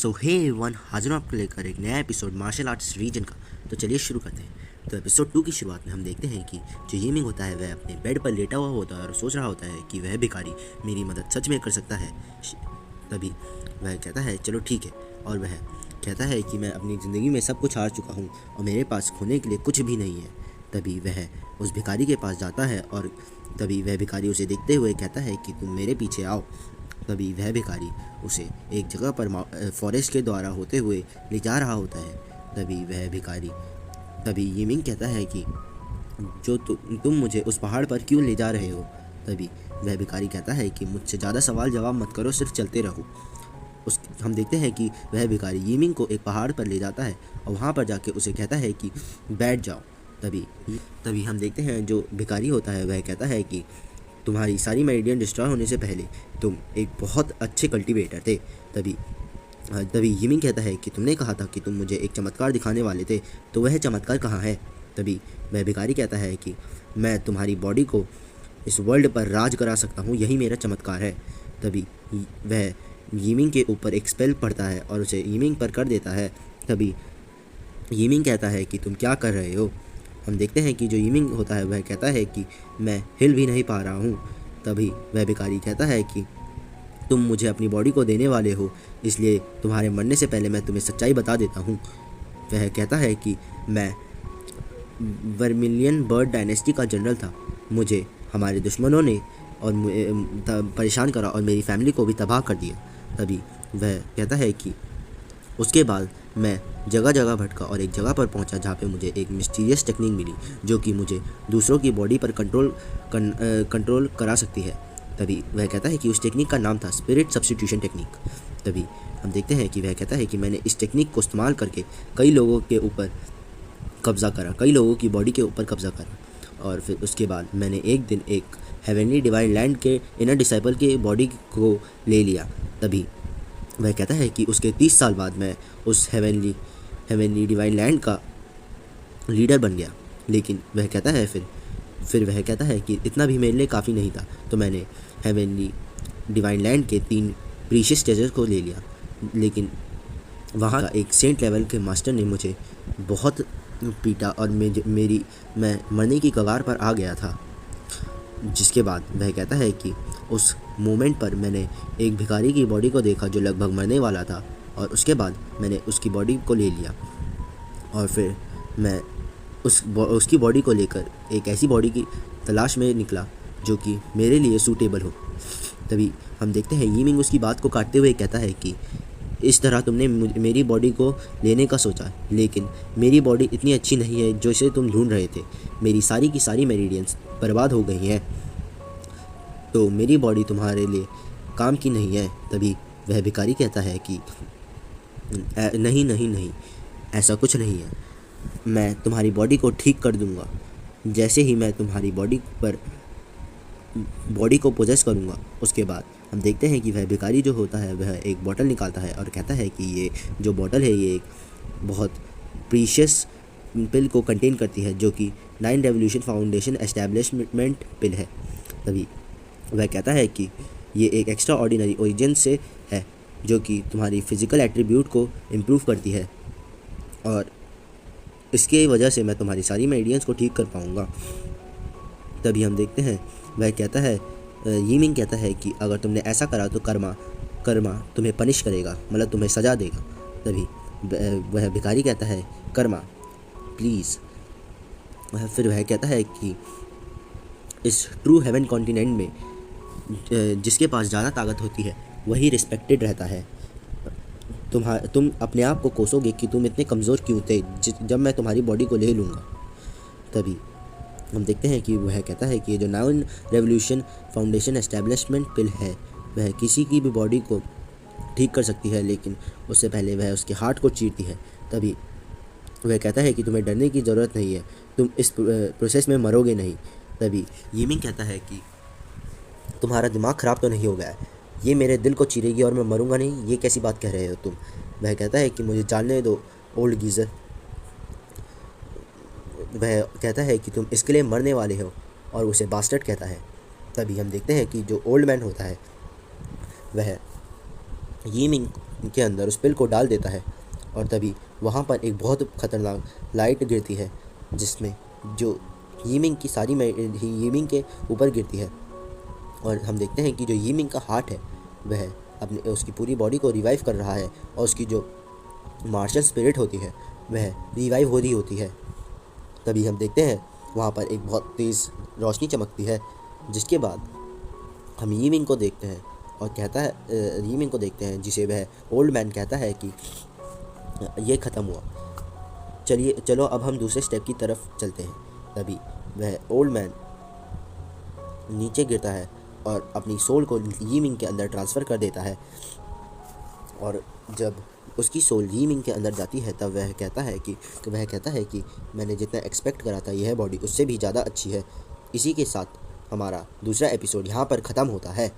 सो हे one हाजिर हूं आपको लेकर एक नया एपिसोड मार्शल आर्ट्स रीजन का। तो चलिए शुरू करते हैं। तो एपिसोड 2 की शुरुआत में हम देखते हैं कि जो यीमिंग होता है वह अपने बेड पर लेटा हुआ होता है और सोच रहा होता है कि वह भिखारी मेरी मदद सच में कर सकता है। तभी वह कहता है चलो ठीक है, और वह कहता है कि मैं अपनी ज़िंदगी में सब कुछ हार चुका हूँ और मेरे पास खोने के लिए कुछ भी नहीं है। तभी वह उस भिखारी के पास जाता है और तभी वह भिखारी उसे देखते हुए कहता है कि तुम मेरे पीछे आओ। तभी वह भिखारी उसे एक जगह पर फॉरेस्ट के द्वारा होते हुए ले जा रहा होता है। तभी यीमिंग कहता है कि जो तुम मुझे उस पहाड़ पर क्यों ले जा रहे हो। तभी वह भिखारी कहता है कि मुझसे ज़्यादा सवाल जवाब मत करो, सिर्फ चलते रहो। हम देखते हैं कि वह भिखारी यीमिंग को एक पहाड़ पर ले जाता है और वहाँ पर जाके उसे कहता है कि बैठ जाओ। तभी हम देखते हैं जो भिखारी होता है वह कहता है कि तुम्हारी सारी मेरिडियन डिस्ट्रॉय होने से पहले तुम एक बहुत अच्छे कल्टीवेटर थे। तभी यीमिंग कहता है कि तुमने कहा था कि तुम मुझे एक चमत्कार दिखाने वाले थे, तो वह चमत्कार कहाँ है। तभी वह भिखारी कहता है कि मैं तुम्हारी बॉडी को इस वर्ल्ड पर राज करा सकता हूँ, यही मेरा चमत्कार है। तभी वह यीमिंग के ऊपर एक स्पेल पढ़ता है और उसे यीमिंग पर कर देता है। तभी यीमिंग कहता है कि तुम क्या कर रहे हो। हम देखते हैं कि जो यीमिंग होता है वह कहता है कि मैं हिल भी नहीं पा रहा हूँ। तभी वह भिखारी कहता है कि तुम मुझे अपनी बॉडी को देने वाले हो, इसलिए तुम्हारे मरने से पहले मैं तुम्हें सच्चाई बता देता हूँ। वह कहता है कि मैं वर्मिलियन बर्ड डायनेस्टी का जनरल था, मुझे हमारे दुश्मनों ने और परेशान करा और मेरी फैमिली को भी तबाह कर दिया। तभी वह कहता है कि उसके बाद मैं जगह जगह भटका और एक जगह पर पहुंचा जहाँ पे मुझे एक मिस्टीरियस टेक्निक मिली जो कि मुझे दूसरों की बॉडी पर कंट्रोल करा सकती है। तभी वह कहता है कि उस टेक्निक का नाम था स्पिरिट सब्स्टिट्यूशन टेक्निक। तभी हम देखते हैं कि वह कहता है कि मैंने इस टेक्निक को इस्तेमाल करके कई लोगों के ऊपर कब्ज़ा करा, कई लोगों की बॉडी के ऊपर कब्ज़ा करा, और फिर उसके बाद मैंने एक दिन एक हेवनली डिवाइन लैंड के इनर डिसाइपल के बॉडी को ले लिया। तभी वह कहता है कि उसके 30 साल बाद मैं उस हेवनली डिवाइन लैंड का लीडर बन गया। लेकिन वह कहता है फिर वह कहता है कि इतना भी मेरे लिए काफ़ी नहीं था, तो मैंने हेवनली डिवाइन लैंड के 3 प्रीशियस ट्रेजर को ले लिया। लेकिन वहाँ का एक सेंट लेवल के मास्टर ने मुझे बहुत पीटा और मैं मरने की कगार पर आ गया था। जिसके बाद वह कहता है कि उस मोमेंट पर मैंने एक भिखारी की बॉडी को देखा जो लगभग मरने वाला था, और उसके बाद मैंने उसकी बॉडी को ले लिया और फिर मैं उसकी बॉडी को लेकर एक ऐसी बॉडी की तलाश में निकला जो कि मेरे लिए सूटेबल हो। तभी हम देखते हैं यीमिंग उसकी बात को काटते हुए कहता है कि इस तरह तुमने मेरी बॉडी को लेने का सोचा, लेकिन मेरी बॉडी इतनी अच्छी नहीं है जो इसे तुम ढूंढ रहे थे। मेरी सारी की सारी मेरिडियंस बर्बाद हो गई हैं, तो मेरी बॉडी तुम्हारे लिए काम की नहीं है। तभी वह भिखारी कहता है कि नहीं, ऐसा कुछ नहीं है, मैं तुम्हारी बॉडी को ठीक कर दूंगा। जैसे ही मैं तुम्हारी बॉडी को पोजेस करूंगा, उसके बाद हम देखते हैं कि वह भिखारी जो होता है वह एक बॉटल निकालता है और कहता है कि ये जो बॉटल है ये एक बहुत प्रीशियस पिल को कंटेन करती है जो कि 9 रेवोल्यूशन फाउंडेशन एस्टैब्लिशमेंट पिल है। तभी वह कहता है कि ये एक एक्स्ट्रा ऑर्डिनरी ओरिजिन से है जो कि तुम्हारी फिज़िकल एट्रीब्यूट को इम्प्रूव करती है, और इसके वजह से मैं तुम्हारी सारी मेरिडियंस को ठीक कर पाऊँगा। तभी हम देखते हैं वह कहता है, यीमिंग कहता है कि अगर तुमने ऐसा करा तो कर्मा तुम्हें पनिश करेगा, मतलब तुम्हें सज़ा देगा। तभी वह भिखारी कहता है कर्मा प्लीज़। फिर वह कहता है कि इस ट्रू हेवन कॉन्टिनेंट में जिसके पास ज़्यादा ताकत होती है वही रिस्पेक्टेड रहता है। तुम अपने आप को कोसोगे कि तुम इतने कमज़ोर क्यों थे जब मैं तुम्हारी बॉडी को ले लूँगा। तभी हम देखते हैं कि वह कहता है कि ये जो 9 रेवोल्यूशन फाउंडेशन एस्टैब्लिशमेंट पिल है वह किसी की भी बॉडी को ठीक कर सकती है, लेकिन उससे पहले वह उसके हार्ट को चीरती है। तभी वह कहता है कि तुम्हें डरने की ज़रूरत नहीं है, तुम इस प्रोसेस में मरोगे नहीं। तभी यीमिंग कहता है कि तुम्हारा दिमाग ख़राब तो नहीं हो गया है, ये मेरे दिल को चीरेगी और मैं मरूंगा नहीं, ये कैसी बात कह रहे हो तुम। वह कहता है कि मुझे जानने दो ओल्ड गीज़र। वह कहता है कि तुम इसके लिए मरने वाले हो, और उसे बास्टर्ड कहता है। तभी हम देखते हैं कि जो ओल्ड मैन होता है वह के अंदर उस पिल को डाल देता है और तभी वहाँ पर एक बहुत खतरनाक लाइट गिरती है जिसमें जो यीमिंग की सारी यीमिंग के ऊपर गिरती है। और हम देखते हैं कि जो यीमिंग का हार्ट है वह अपने उसकी पूरी बॉडी को रिवाइव कर रहा है और उसकी जो मार्शल स्पिरिट होती है वह रिवाइव हो रही होती है। तभी हम देखते हैं वहाँ पर एक बहुत तेज़ रोशनी चमकती है, जिसके बाद हम यीमिंग को देखते हैं और कहता है यीमिंग को देखते हैं जिसे वह ओल्ड मैन कहता है कि ये ख़त्म हुआ, चलो अब हम दूसरे स्टेप की तरफ चलते हैं। तभी वह ओल्ड मैन नीचे गिरता है और अपनी सोल को यीमिंग के अंदर ट्रांसफ़र कर देता है। और जब उसकी सोल यीमिंग के अंदर जाती है तब वह कहता है कि मैंने जितना एक्सपेक्ट करा था यह बॉडी उससे भी ज़्यादा अच्छी है। इसी के साथ हमारा दूसरा एपिसोड यहाँ पर ख़त्म होता है।